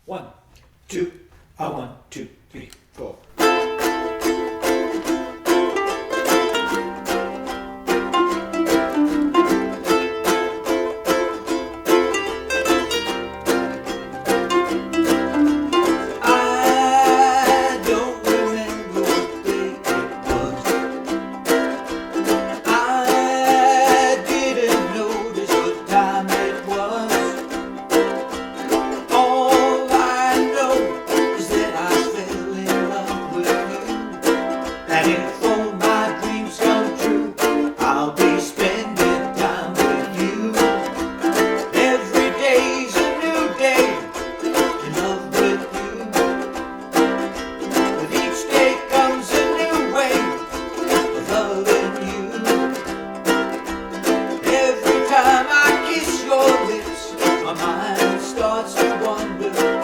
1, 2, 1, 2, 3, 4. I don't remember what day it was. I didn't notice what time it was. All I know is that I fell in love with you. And if all my dreams come true, I'll be spending time with you. Every day's a new day in love with you. With each day comes a new way of loving you. Every time I kiss your lips, my mind starts to wander.